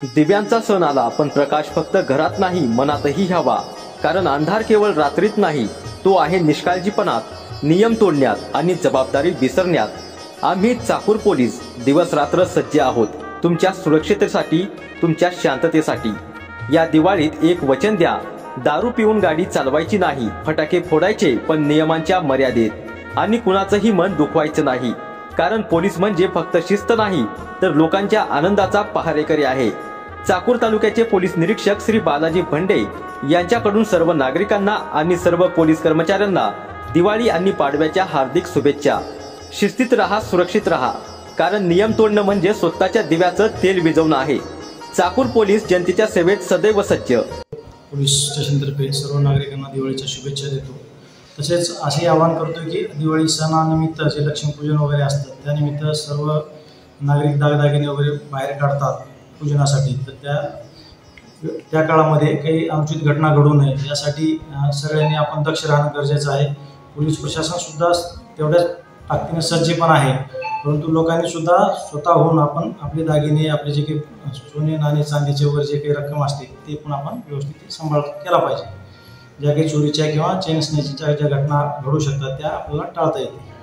दिव्यांचा सण आला, पण प्रकाश फक्त घरात नाही मनातही हवा. कारण अंधार केवळ रात्रीत नाही, तो आहे निष्काळजीपणात, नियम तोडण्यात आणि जबाबदारी विसरण्यात. आम्ही चाकूर पोलीस दिवस रात्र सज्ज आहोत, तुमच्या सुरक्षिततेसाठी, तुमच्या शांततेसाठी. या दिवाळीत एक वचन द्या, दारू पिऊन गाडी चालवायची नाही, फटाके फोडायचे पण नियमांच्या मर्यादेत, आणि कुणाचंही मन दुखवायचं नाही. कारण पोलीस म्हणजे फक्त शिस्त नाही, तर लोकांच्या आनंदाचा पहारेकरी आहे. चाकूर तालुक्याचे पोलीस निरीक्षक श्री बालाजी भंडे यांच्याकडून सर्व नागरिकांना आणि सर्व पोलीस कर्मचाऱ्यांना दिवाळी आणि पाडव्याच्या हार्दिक शुभेच्छा. शिस्तीत राहा, सुरक्षित राहा, कारण नियम तोडणं म्हणजे स्वतःच्या दिव्याचं तेल विझवणं आहे. चाकूर पोलीस जनतेच्या सेवेत सदैव सज्ज. पोलीस स्टेशनतर्फे सर्व नागरिकांना दिवाळीच्या शुभेच्छा देतो. तसेच असे आवाहन करतो की दिवाळी सणानिमित्त जे लक्ष्मीपूजन वगैरे असतं त्यानिमित्त सर्व नागरिक दागदागिने वगैरे बाहेर काढतात पूजनासाठी. तर त्या काळामध्ये काही अनुचित घटना घडू नये यासाठी सगळ्यांनी आपण दक्ष राहणं गरजेचं आहे. पोलीस प्रशासनसुद्धा तेवढ्याच ताकदीने सज्ज पण आहे, परंतु लोकांनी सुद्धा स्वतःहून आपण आपले दागिने, आपले जे काही सोने नाणे चांदीचे वगैरे जे काही रक्कम असते ते पण आपण व्यवस्थित सांभाळ केला पाहिजे. ज्या काही चोरीच्या किंवा चेन स्नेचच्या ज्या घटना घडू शकतात त्या आपल्याला टाळता येतील.